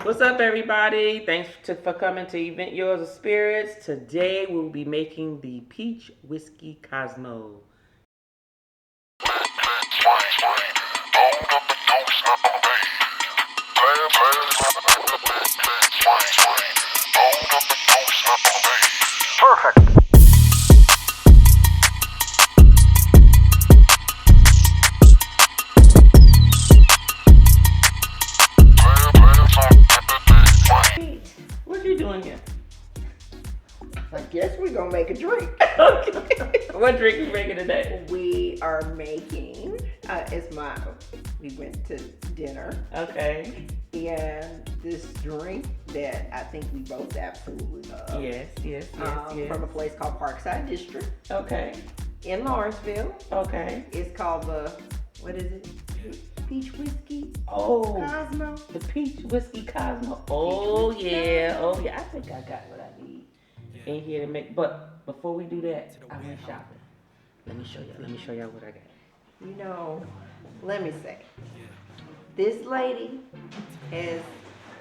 What's up, everybody? Thanks for coming to Event Yours of Spirits. Today we'll be making the Peach Whiskey Cosmo. Perfect. What you doing here? I guess we're gonna make a drink. Okay. What drink you making today? We are making, we went to dinner, Okay. and this drink that I think we both absolutely love. Yes. From a place called Parkside District Okay. in Lawrenceville. Okay. It's called what is it? Peach Whiskey Oh, Cosmo. the Peach Whiskey Cosmo. Oh Whiskey yeah. Cosmo. Oh yeah. I think I got what I need in here to make. But before we do that, I went shopping. Let me show y'all what I got. You know, let me say, this lady has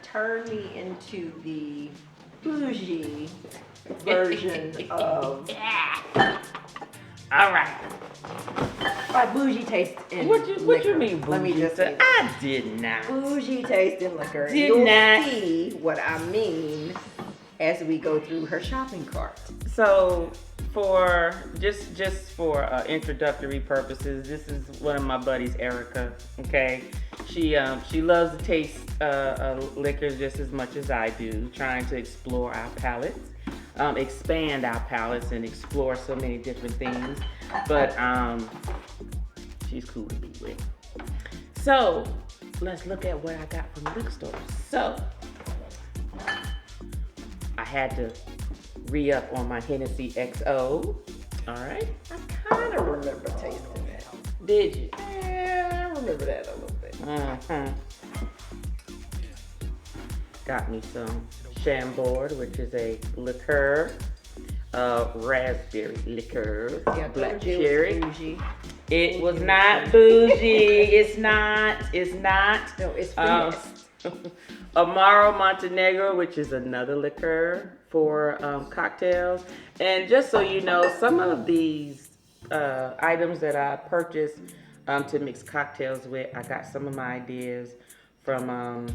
turned me into the bougie version of All right. by bougie taste in What you liquor. mean, bougie? Let me just say that. I did not. Bougie taste in liquor. Did You'll not. see what I mean as we go through her shopping cart. So, for just for introductory purposes, this is one of my buddies, Erica. Okay, she loves to taste liquors just as much as I do, trying to explore our palates, expand our palates, and explore so many different things. But she's cool to be with. So, let's look at what I got from the liquor store. So, I had to re-up on my Hennessy XO. All right. I kind of remember tasting that. Did you? Yeah, I remember that a little bit. Uh-huh. Got me some Chambord, which is a liqueur, raspberry liqueur, Yeah, black told you cherry. it was bougie. It was not bougie. It's not. No, it's Um, finesse. Amaro Montenegro, which is another liqueur for cocktails. And just so you know, some of these items that I purchased to mix cocktails with, I got some of my ideas from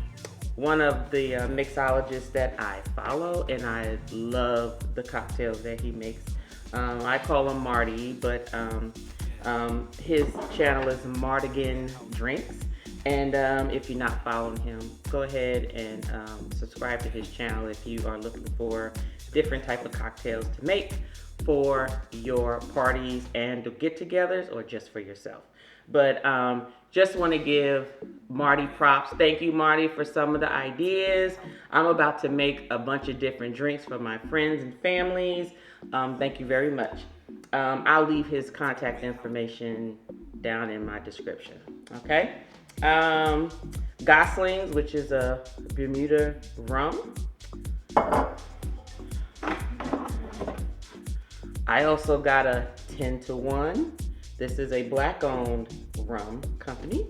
one of the mixologists that I follow, and I love the cocktails that he makes. I call him Marty, but his channel is Mardigan Drinks. And if you're not following him, go ahead and subscribe to his channel if you are looking for different type of cocktails to make for your parties and get-togethers, or just for yourself. But just want to give Marty props. Thank you, Marty, for some of the ideas. I'm about to make a bunch of different drinks for my friends and families. Thank you very much. I'll leave his contact information down in my description. Okay. Gosling's, which is a Bermuda rum. I also got a 10-to-1. This is a black-owned rum company.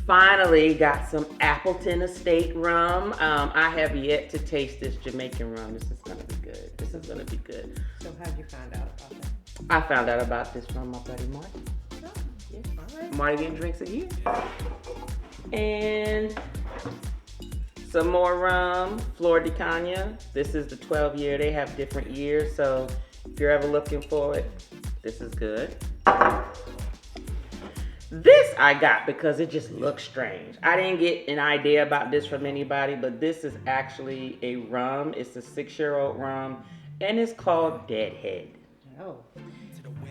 Finally got some Appleton Estate rum. I have yet to taste this Jamaican rum. This is gonna be good. So how'd you find out about that? I found out about this from my buddy Marty. Oh, yeah, all right. Marty getting drinks again. And some more rum, Flor de Cana. This is the 12-year. They have different years, so if you're ever looking for it, this is good. This I got because it just looks strange. I didn't get an idea about this from anybody, but this is actually a rum. It's a 6-year-old rum, and it's called Deadhead. Oh.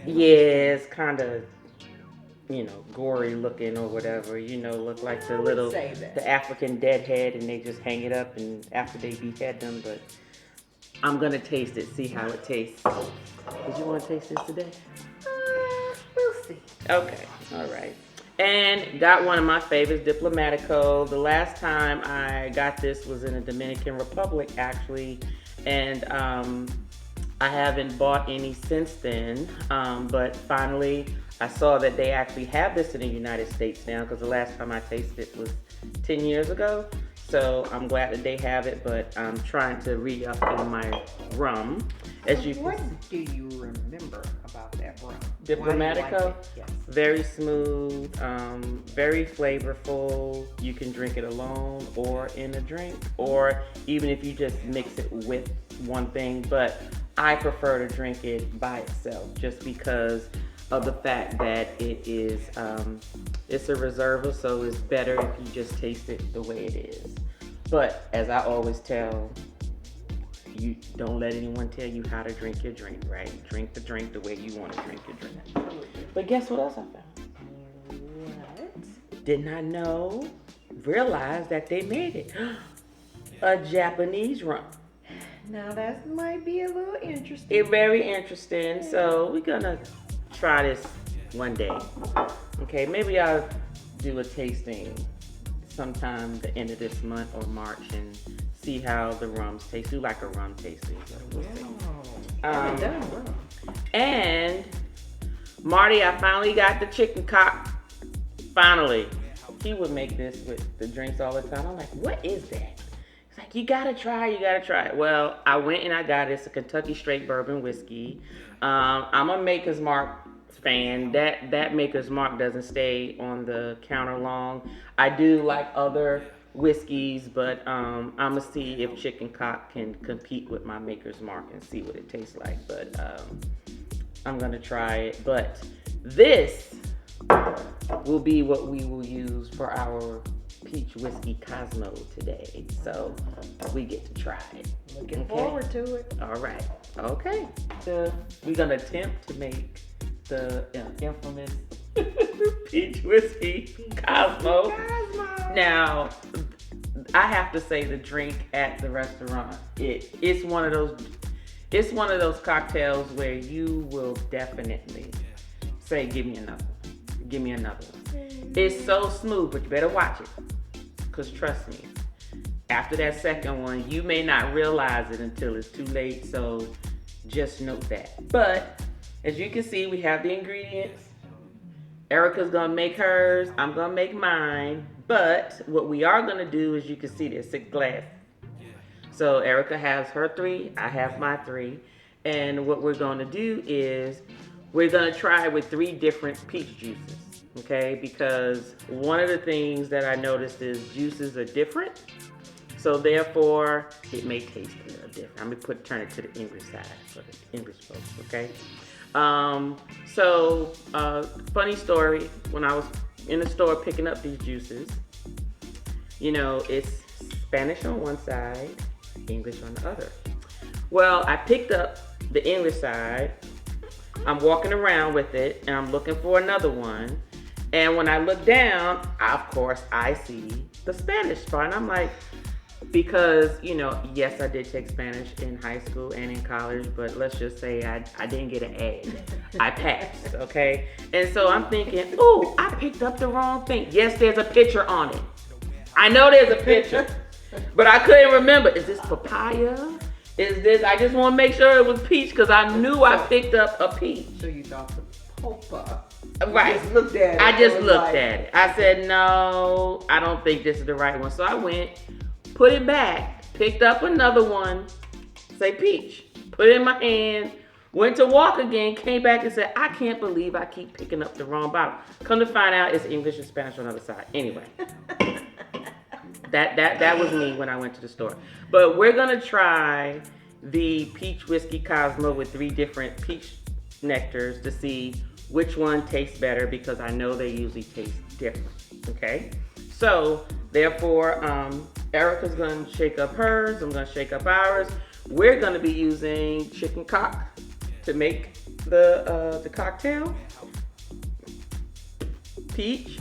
Yeah, it's kind of, gory looking or whatever. Look like I would say the African deadhead, and they just hang it up and after they behead them. But I'm gonna taste it, see how it tastes. Did you want to taste this today? We'll see. Okay, all right. And got one of my favorites, Diplomatico. The last time I got this was in the Dominican Republic, actually, and I haven't bought any since then, but finally I saw that they actually have this in the United States now because the last time I tasted it was 10 years ago. So I'm glad that they have it, but I'm trying to re-up on my rum. As you What do you remember about that rum? Diplomatico, Yes. very smooth, very flavorful. You can drink it alone or in a drink, or even if you just mix it with one thing. But I prefer to drink it by itself, just because of the fact that it is, it's a reserva, so it's better if you just taste it the way it is. But as I always tell, you don't let anyone tell you how to drink your drink, right? Drink the drink the way you want to drink your drink. But guess what else I found? What? Did not know, realize that they made it. A Japanese rum. Now that might be a little interesting. It's very interesting. So we're gonna try this one day. Okay, maybe I'll do a tasting sometime the end of this month or March and see how the rums taste. Do like a rum tasting. So we'll see. Haven't done rum. And Marty, I finally got the chicken cock. Finally. He would make this with the drinks all the time. I'm like, what is that? He's like, you gotta try it. Well, I went and I got it. It's a Kentucky straight bourbon whiskey. I'm a Maker's Mark fan. That Maker's Mark doesn't stay on the counter long. I do like other whiskeys, but I'm gonna see if Chicken Cock can compete with my Maker's Mark and see what it tastes like. But I'm gonna try it. But this will be what we will use for our Peach Whiskey Cosmo today. So we get to try it. Looking forward to it. All right. Okay. We're gonna attempt to make the infamous Peach Whiskey Cosmo. Now, I have to say the drink at the restaurant, it's one of those cocktails where you will definitely say, give me another one. Give me another one. It's so smooth, but you better watch it. Because trust me, after that second one, you may not realize it until it's too late. So just note that. But as you can see, we have the ingredients. Erica's gonna make hers. I'm gonna make mine. But what we are gonna do is, you can see there's 6 glasses. So Erica has her 3, I have my 3. And what we're gonna do is we're gonna try with 3 different peach juices. Okay, because one of the things that I noticed is juices are different. So therefore, it may taste a little different. I'm gonna turn it to the English side for the English folks, okay? Funny story, when I was in the store picking up these juices, you know, it's Spanish on one side, English on the other. Well, I picked up the English side, I'm walking around with it, and I'm looking for another one. And when I look down, of course, I see the Spanish part. And I'm like, because, you know, yes, I did take Spanish in high school and in college, but let's just say I didn't get an A. I passed, okay? And so I'm thinking, ooh, I picked up the wrong thing. Yes, there's a picture on it. I know there's a picture, but I couldn't remember. Is this papaya? Is this, I just want to make sure it was peach because I knew I picked up a peach. So you thought the popa. Right. You just looked at it. I just looked at it. I said, no, I don't think this is the right one. So I went, put it back, picked up another one, say peach, put it in my hand, went to walk again, came back and said, I can't believe I keep picking up the wrong bottle. Come to find out, it's English and Spanish on the other side. Anyway, that was me when I went to the store. But we're gonna try the Peach Whiskey Cosmo with 3 different peach nectars to see which one tastes better, because I know they usually taste different, okay? So, therefore, Erica's gonna shake up hers, I'm gonna shake up ours. We're gonna be using chicken cock to make the cocktail. Peach,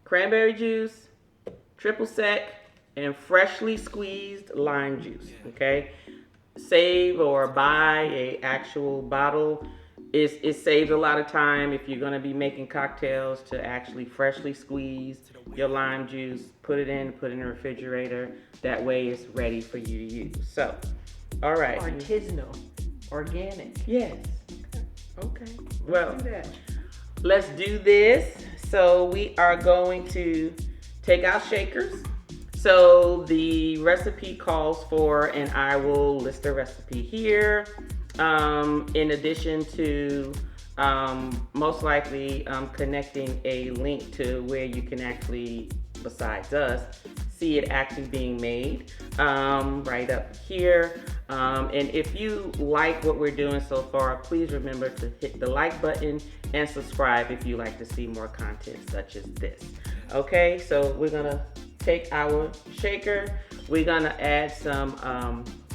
cranberry juice, triple sec, and freshly squeezed lime juice, okay? Save or buy a actual bottle. It saves a lot of time if you're going to be making cocktails to actually freshly squeeze your lime juice, put it in the refrigerator. That way it's ready for you to use. So, all right. Artisanal, organic. Yes. Okay. Well, Do that. let's do this. So we are going to take our shakers. So the recipe calls for, and I will list the recipe here. In addition to most likely connecting a link to where you can actually, besides us, see it actually being made right up here. And if you like what we're doing so far, please remember to hit the like button and subscribe if you like to see more content such as this. Okay, so we're gonna take our shaker. We're gonna add some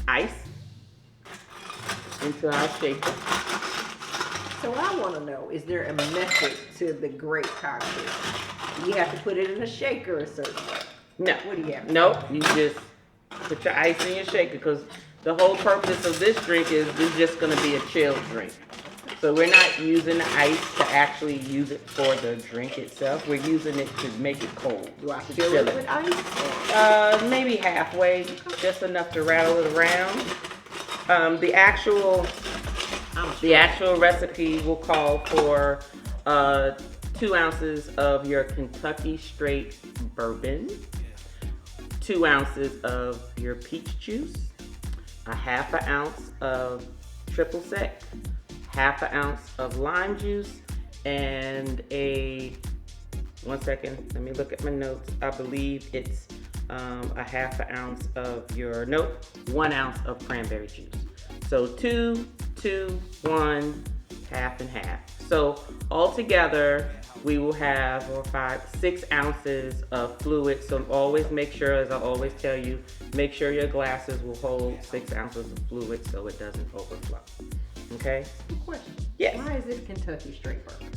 ice into our shaker. So I want to know, is there a method to the great cocktail? Do you have to put it in a shaker a certain way? No. What do you have? Nope. You just put your ice in your shaker because the whole purpose of this drink is it's just going to be a chilled drink. So we're not using the ice to actually use it for the drink itself. We're using it to make it cold. Do I fill it with ice? Maybe halfway, just enough to rattle it around. The actual recipe will call for 2 ounces of your Kentucky straight bourbon, 2 ounces of your peach juice, a half an ounce of triple sec, half an ounce of lime juice, and one second, let me look at my notes. I believe it's a half an ounce of 1 ounce of cranberry juice. So 2, 1, half and half. So altogether, we will have 6 ounces of fluid. So always make sure, as I always tell you, make sure your glasses will hold 6 ounces of fluid so it doesn't overflow. Okay? Question. Yes. Why is it Kentucky straight bourbon?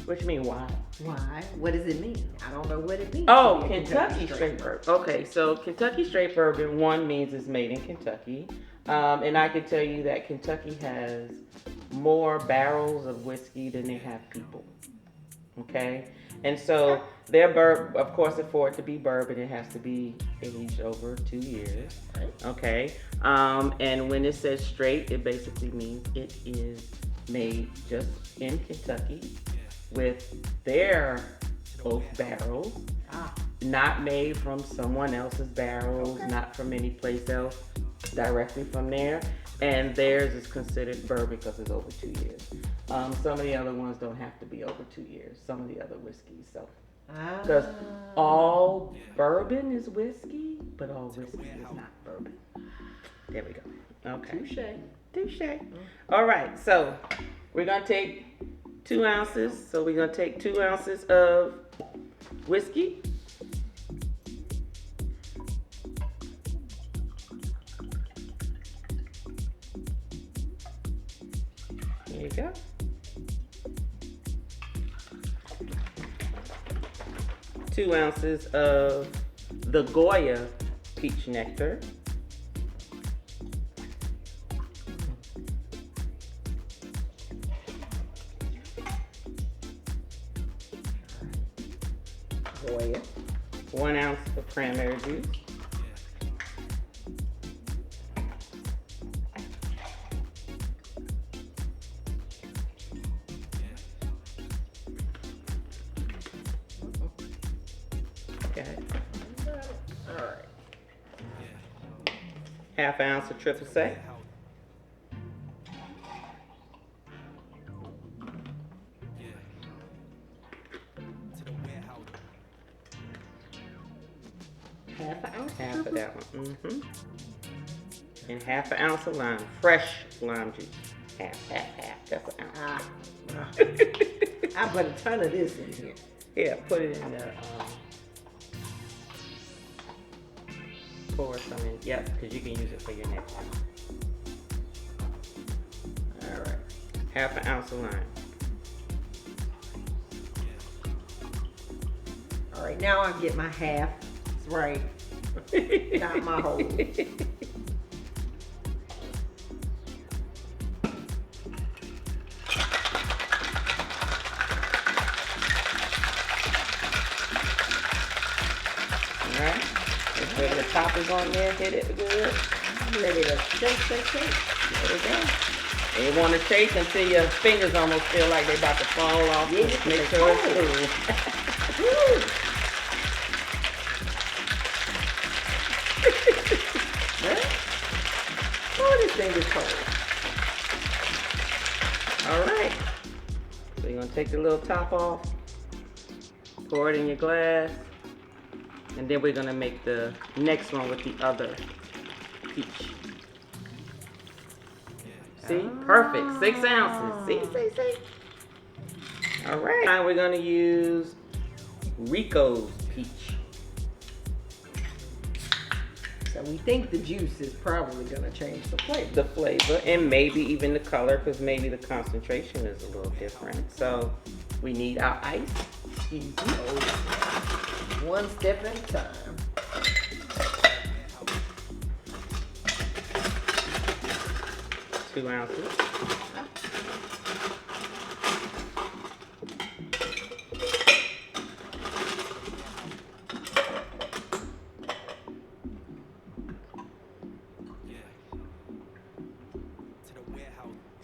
What you mean, why? Why? What does it mean? I don't know what it means. Oh, Kentucky straight bourbon. Okay, so Kentucky straight bourbon, one means it's made in Kentucky. And I can tell you that Kentucky has more barrels of whiskey than they have people. Okay? And so their bourbon, of course, for it to be bourbon, it has to be aged over 2 years. Okay? And when it says straight, it basically means it is made just in Kentucky with their oak barrels, not made from someone else's barrels, not from any place else, directly from there. And theirs is considered bourbon because it's over 2 years. Some of the other ones don't have to be over 2 years. Some of the other whiskeys, so. Because all bourbon is whiskey, but all whiskey is not bourbon. There we go. Okay. Touche. All right, so we're going to take 2 ounces. So we're going to take 2 ounces of whiskey. There you go. Two ounces of the Goya peach nectar. Goya. 1 ounce of cranberry juice. Okay. All right. Half an ounce of triple sec. Half of that one. Mm-hmm. And half an ounce of lime, fresh lime juice. Half. That's an ounce. I put a ton of this in here. Yeah, put it in the. Pour some in. Yep, because you can use it for your next one. All right. Half an ounce of lime. All right, now I get my half. That's right. Not my whole. Alright. Just put the toppers on there, hit it good. I'm ready to shake. There we go. And you want to shake until your fingers almost feel like they're about to fall off. Yeah, Make sure it's cool. Oh, this thing is cold. All right. So you're gonna take the little top off, pour it in your glass, and then we're gonna make the next one with the other peach. See, perfect, 6 ounces. See. All right. Now we're gonna use Rico's peach. So we think the juice is probably gonna change the flavor. The flavor and maybe even the color, because maybe the concentration is a little different. So we need our ice. Excuse me. One step at a time. Two ounces.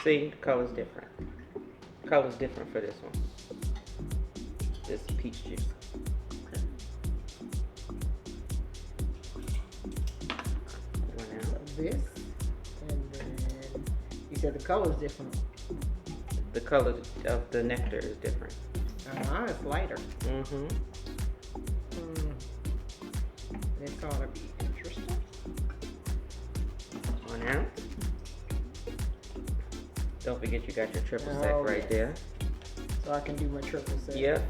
See, the color's different. Color's different for this one. This peach juice. One ounce. This, and then you said the color's different. The color of the nectar is different. It's lighter. Mm-hmm. This ought to be interesting. 1 ounce. Don't forget you got your triple sec Oh, right yes. there. So I can do my triple sec. Yep.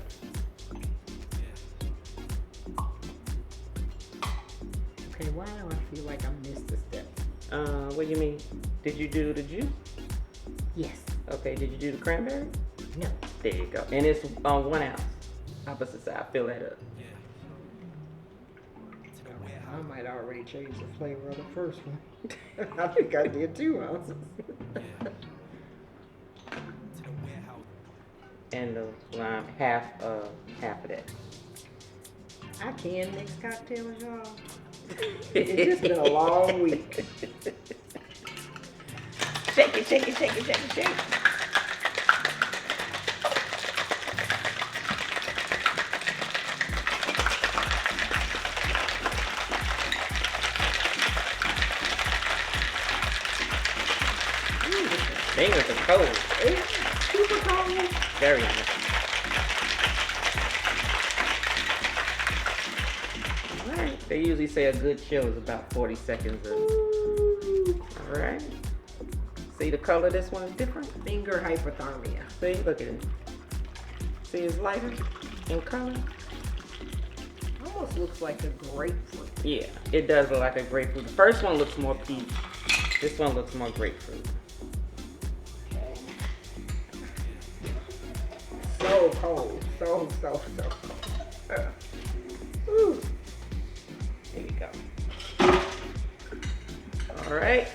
Okay, why do I feel like I missed a step? What do you mean? Did you do the juice? Yes. Okay, did you do the cranberry? No. There you go. And it's 1 ounce. Opposite side, fill that up. I might already change the flavor of the first one. I think I did 2 ounces. And the lime, half of that. I can mix cocktails, y'all. It's just been a long week. Shake it, shake it, shake it, shake it, shake it. Fingers are cold. It's super cold. Very nice. Alright. They usually say a good chill is about 40 seconds. Alright. See the color of this one is different? Finger hypothermia. See, look at it. See it's lighter in color? Almost looks like a grapefruit. Yeah, it does look like a grapefruit. The first one looks more peach. This one looks more grapefruit. So cold. So cold. Ooh. There you go. All right.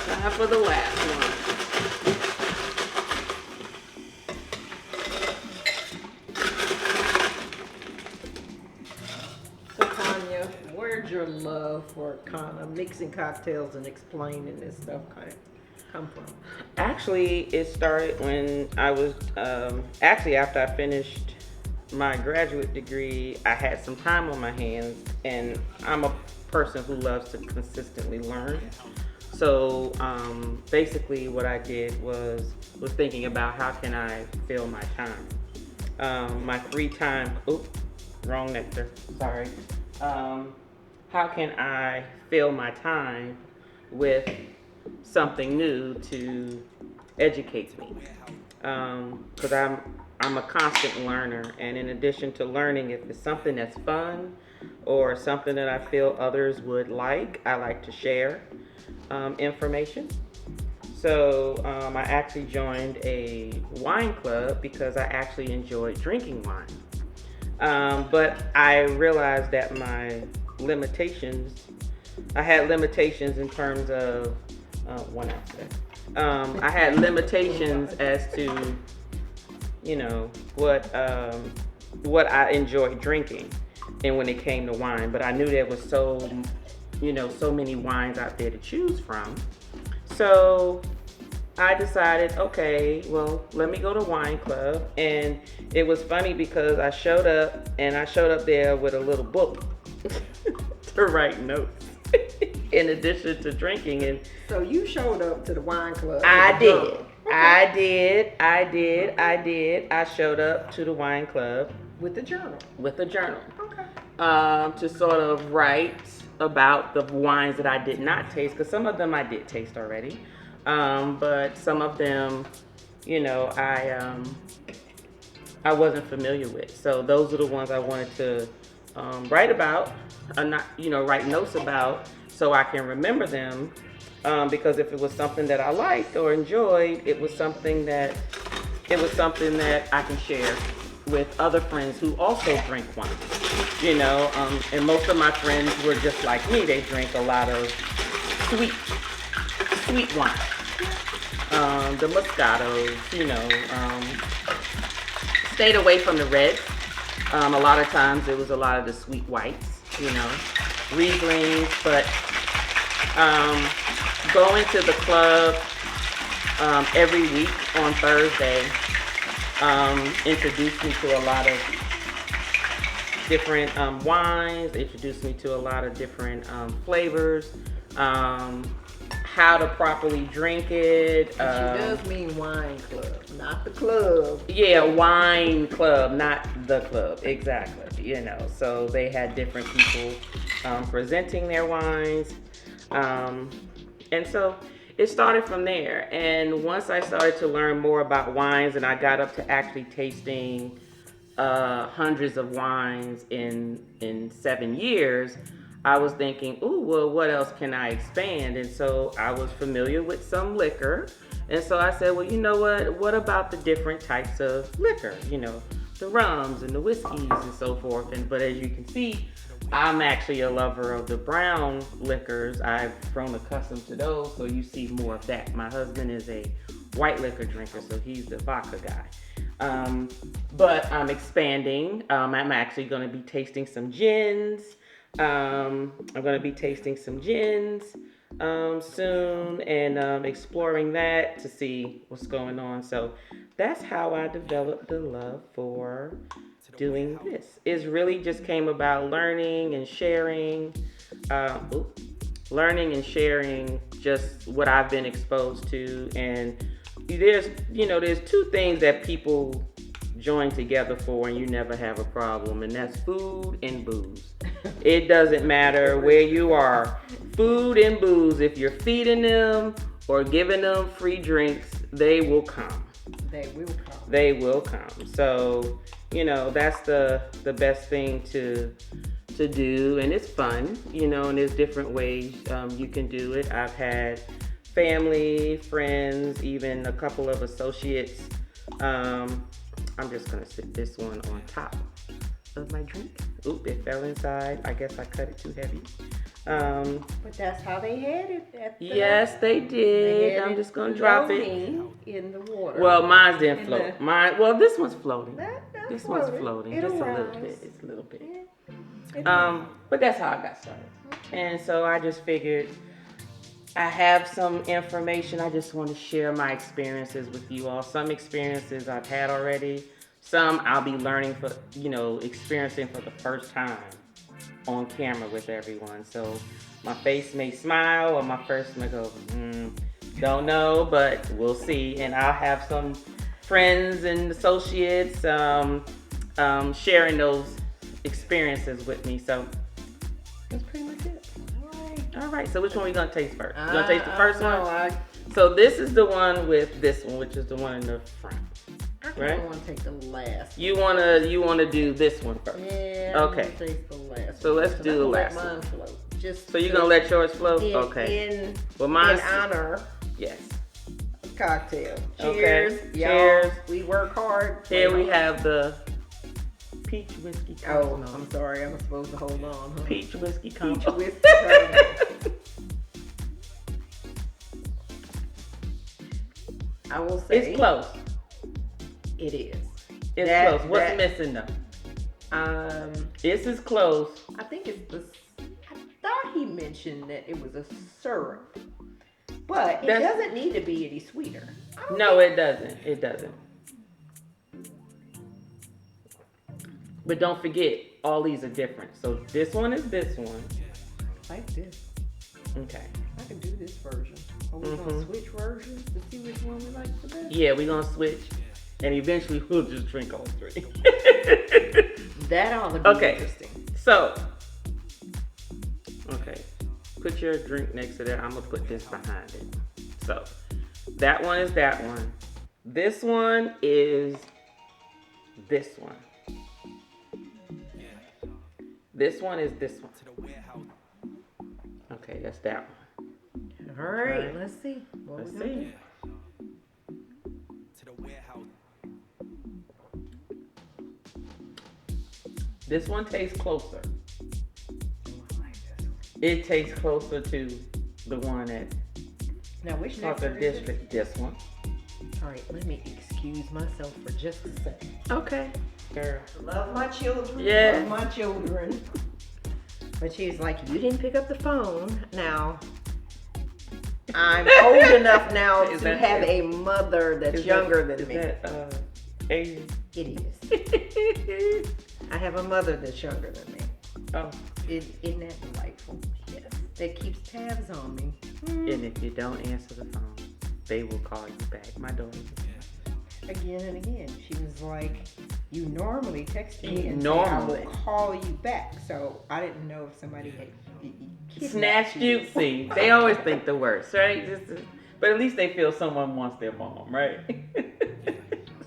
Time for the last one. So Tanya, where'd your love for kind of mixing cocktails and explaining this stuff come from? Actually, it started when I was, actually after I finished my graduate degree, I had some time on my hands, and I'm a person who loves to consistently learn. So basically what I did was thinking about how can I fill my time. My free time, oops, wrong nectar, sorry. How can I fill my time with something new to educate me? Because I'm a constant learner, and in addition to learning, if it's something that's fun or something that I feel others would like, I like to share information. So I actually joined a wine club because I actually enjoyed drinking wine. But I realized that my limitations, I had limitations in terms of, 1 ounce there. I had limitations as to, you know, what I enjoyed drinking, and when it came to wine. But I knew there was so many wines out there to choose from. So I decided, okay, well, let me go to wine club. And it was funny because I showed up there with a little book to write notes in addition to drinking. And So you showed up to the wine club. I did. Okay. I showed up to the wine club With the journal. with a journal. Okay. To sort of write about the wines that I did not taste, because some of them I did taste already, but some of them, I wasn't familiar with. So those are the ones I wanted to write about, write notes about, so I can remember them. Because if it was something that I liked or enjoyed, it was something that I can share with other friends who also drink wine. And most of my friends were just like me. They drink a lot of sweet wine. The Moscatos, stayed away from the reds. A lot of times it was a lot of the sweet whites, Rieslings, but going to the club every week on Thursday introduced me to a lot of different wines, introduced me to a lot of different flavors, how to properly drink it. She does mean wine club, not the club. Yeah, wine club, not the club, exactly. So they had different people presenting their wines. And so it started from there. And once I started to learn more about wines and I got up to actually tasting hundreds of wines in 7 years, I was thinking, ooh, well, what else can I expand? And so I was familiar with some liquor. And so I said, well, you know what about the different types of liquor? The rums and the whiskeys and so forth. But as you can see, I'm actually a lover of the brown liquors. I've grown accustomed to those, so you see more of that. My husband is a white liquor drinker, so he's the vodka guy. But I'm expanding. I'm actually going to be tasting some gins. I'm going to be tasting some gins soon and exploring that to see what's going on. So that's how I developed the love for doing this. It really just came about learning and sharing just what I've been exposed to. And there's two things that people join together for and you never have a problem, and that's food and booze. It doesn't matter where you are. Food and booze, if you're feeding them or giving them free drinks, they will come. They will come. So, that's the best thing to do, and it's fun, and there's different ways you can do it. I've had family, friends, even a couple of associates. I'm just gonna sit this one on top of my drink. Oop, it fell inside. I guess I cut it too heavy. But that's how they had it. Yes, they did. I'm just gonna drop it in the water. Well, mine didn't float. This one's floating. This one's floating. It'll Just rise. a little bit. It's a little bit. But that's how I got started. And so I just figured I have some information. I just want to share my experiences with you all. Some experiences I've had already. Some I'll be learning experiencing for the first time on camera with everyone. So my face may smile or my face may go, don't know, but we'll see. And I'll have some friends and associates sharing those experiences with me. So that's pretty much it. All right. So which one are we gonna taste first? You gonna taste the first one? So this is the one with this one, which is the one in the front. I want to take the last. You wanna do this one first? Yeah. Okay. I'm gonna take the last. So let's do the last one. one. Let mine float. So you're gonna let yours float? Okay. In mine's honor. Yes. Cocktail. Okay. Cheers. Y'all. Cheers. We work hard. Here we have the Peach Whiskey Cosmo. Oh, I'm sorry. I'm supposed to hold on. Huh? Peach Whiskey Cosmo. Peach Whiskey Cosmo. I will say it's close. It is. It's close. What's missing though? This is close. I think it's the. I thought he mentioned that it was a syrup. But it That's- doesn't need to be any sweeter. No, it doesn't. It doesn't. But don't forget, all these are different. So this one is this one. I like this. Okay. I can do this version. Are we gonna switch versions to see which one we like the best? Yeah, we're gonna switch, and eventually we'll just drink all three. That ought to be interesting. So, okay, put your drink next to that. I'm gonna put this behind it. So, that one is that one. This one is this one. This one is this one. Okay, that's that one. All right, let's see. Let's see. This one tastes closer. It tastes closer to the one at Now, which Parker nectar is it? District. This one. All right, let me excuse myself for just a second. Okay. Girl. Love my children. Yeah. Love my children. But she's like, you didn't pick up the phone. Now, I'm old enough now Is to that- have a mother that's younger than me. Is that Asian? It is. I have a mother that's younger than me. Oh. Isn't that delightful? Yes. That keeps tabs on me. And if you don't answer the phone, they will call you back. My daughter. Again and again. She was like, you normally text me and Normally. say I will call you back. So I didn't know if somebody had kidnapped Snatched you. See, they always think the worst, right? But at least they feel someone wants their mom, right?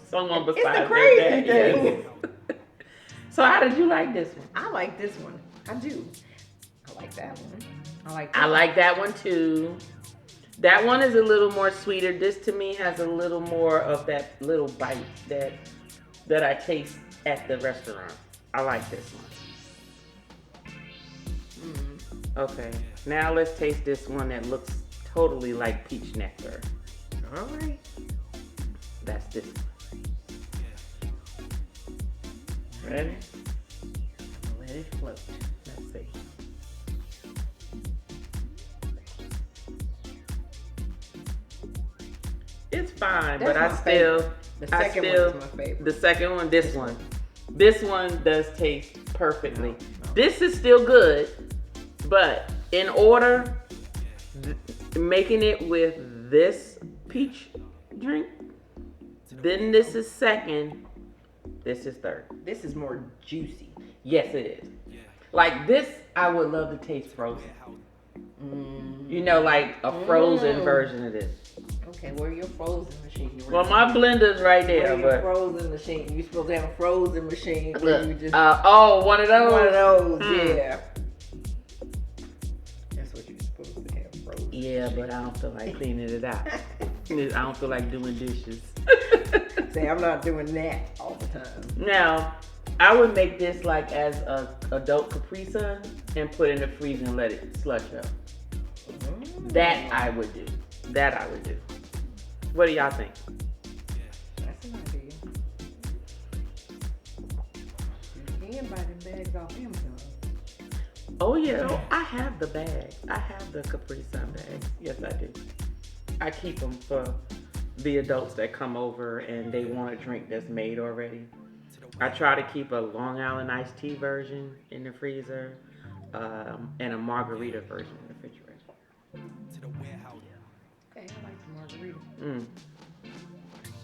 Someone It's besides the crazy their dad. thing. Yes. So how did you like this one? I like this one. I do. I like that one. I like that one too. That one is a little more sweeter. This to me has a little more of that little bite that I taste at the restaurant. I like this one. Okay, now let's taste this one that looks totally like peach nectar. All right. That's this one. Ready? Let it float. Let's see. It's fine, but I That's my still, favorite. The second one is my favorite. The second one, this one. This one does taste perfectly. No. This is still good, but in order, making it with this peach drink, then this is second, this is third. This is more juicy. Yes, it is. Like this, I would love to taste frozen. You know, like a frozen version of this. Okay, where your frozen machine? Well, my blender's right there, Where your but frozen machine? You're supposed to have a frozen machine where you look, just one of those. one of those. Yeah. That's what you're supposed to have. Frozen. Yeah, but I don't feel like cleaning it out. I don't feel like doing dishes. Say, I'm not doing that all the time. Now, I would make this like as a adult Capri Sun and put it in the freezer and let it slush up. That I would do. What do y'all think? That's an idea. You can buy them bags off Amazon. Oh yeah, I have the bag. I have the Capri Sun bag. Yes, I do. I keep them for the adults that come over and they want a drink that's made already. I try to keep a Long Island iced tea version in the freezer and a margarita version in the refrigerator. Okay, I like the margarita.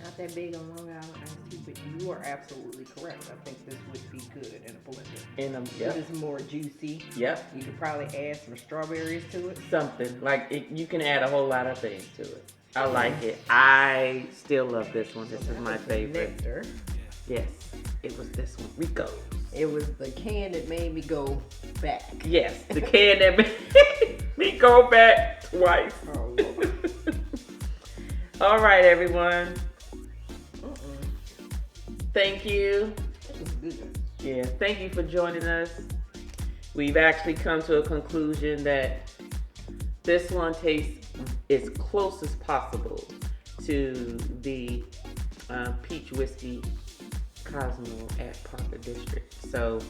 Not that big on Long Island iced tea, but you are absolutely correct. I think this would be good in a blender. In them, It yep. is more juicy. Yep. You could probably add some strawberries to it. Something like it, you can add a whole lot of things to it. I like it. I still love this one. This is my favorite. Nectar. Yes, it was this one. Rico. It was the can that made me go back. Yes, the can that made me go back twice. Oh, Lord. All right, everyone. Thank you. This was good. Yeah, thank you for joining us. We've actually come to a conclusion that this one tastes as close as possible to the Peach Whiskey Cosmo at Parker District. So,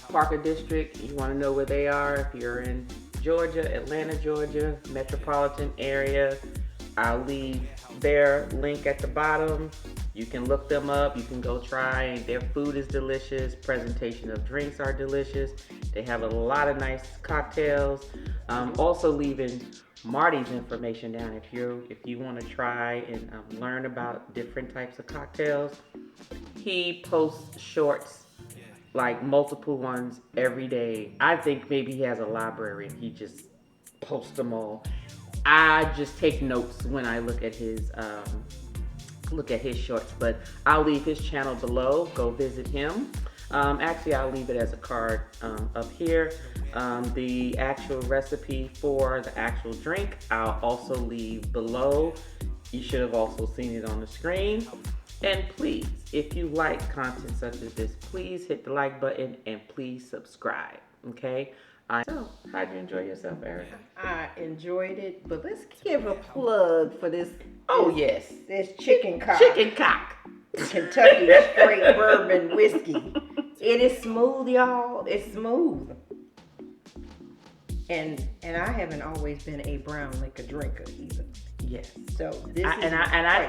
Parker District, you want to know where they are if you're in Georgia, Atlanta, Georgia, metropolitan area. I'll leave their link at the bottom. You can look them up. You can go try. Their food is delicious. Presentation of drinks are delicious. They have a lot of nice cocktails. Also leaving Marty's information down if you want to try and learn about different types of cocktails. He posts shorts, like multiple ones every day. I think maybe he has a library and he just posts them all. I just take notes when I look at his shorts, but I'll leave his channel below. Go visit him. Actually, I'll leave it as a card up here. The actual recipe for the actual drink, I'll also leave below. You should have also seen it on the screen. And please, if you like content such as this, please hit the like button and please subscribe. Okay? So, how'd you enjoy yourself, Erica? I enjoyed it, but let's give a plug for this. Yes. This chicken cock. Chicken cock. Kentucky straight bourbon whiskey. It is smooth, y'all. It's smooth. And I haven't always been a brown liquor drinker either. Yes. So this I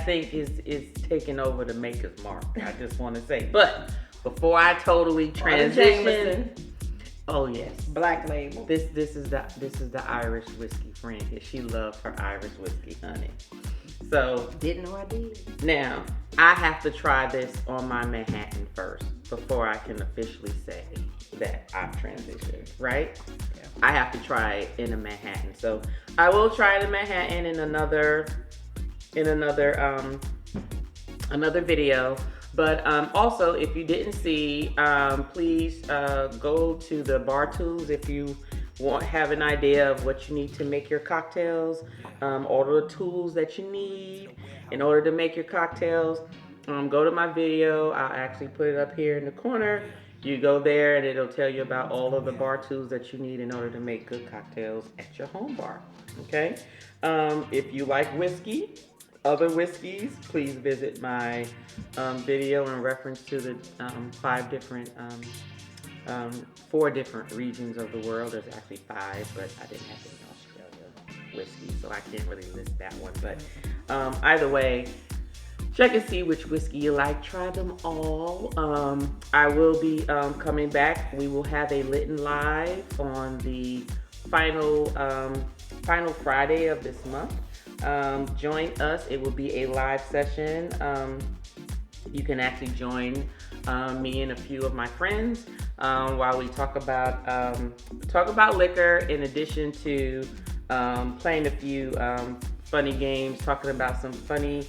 think it's taking over the maker's mark. I just want to say, but before I totally transition. Oh yes, Black Label. This is the Irish whiskey friend here. She loves her Irish whiskey, honey. So Didn't know I did. now I have to try this on my Manhattan first before I can officially say that I've transitioned. Right? Yeah. I have to try it in a Manhattan. So I will try it in Manhattan in another video. But also, if you didn't see, please go to the bar tools if you have an idea of what you need to make your cocktails. Order the tools that you need in order to make your cocktails. Go to my video. I'll actually put it up here in the corner. You go there and it'll tell you about all of the bar tools that you need in order to make good cocktails at your home bar. Okay? If you like whiskey, other whiskeys, please visit my video in reference to the 4 different regions of the world. There's actually 5, but I didn't have any Australia whiskey, so I can't really list that one. But either way, check and see which whiskey you like. Try them all. I will be coming back. We will have a Lit Live on the final Friday of this month. Join us. It will be a live session. You can actually join me and a few of my friends while we talk about liquor, in addition to playing a few funny games, talking about some funny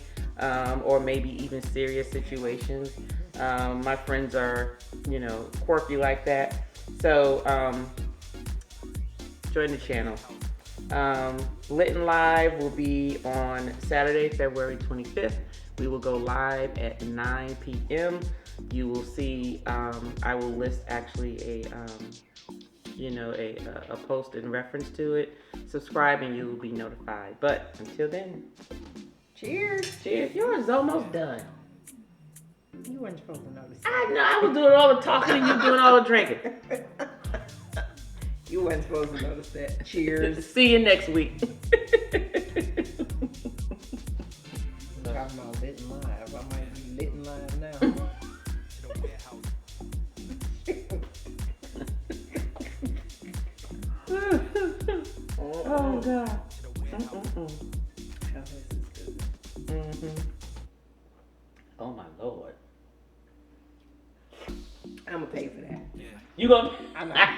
or maybe even serious situations. My friends are, quirky like that. So join the channel. Lit and Live will be on Saturday, February 25th. We will go live at 9 p.m. You will see, I will list actually a post in reference to it. Subscribe and you will be notified. But until then, Cheers. Cheers. Yours is almost done. You weren't supposed to notice. I know. I was doing all the talking and you doing all the drinking. You weren't supposed to notice that. Cheers. See you next week. Talking about lit and live. I might be lit and live now. Oh God. How this is good. Oh my Lord. I'm gonna pay for that. You gonna? I'm not.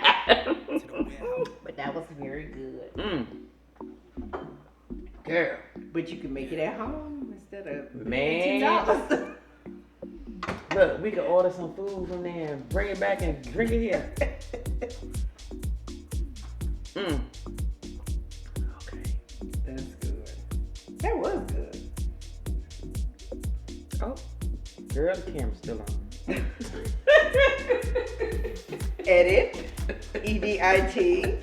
But that was very good. Girl. But you can make it at home instead of Man. $2. Look, we can order some food from there and bring it back and drink it here. Okay. That's good. That was good. Oh, girl, the camera's still on. Edit. EDIT.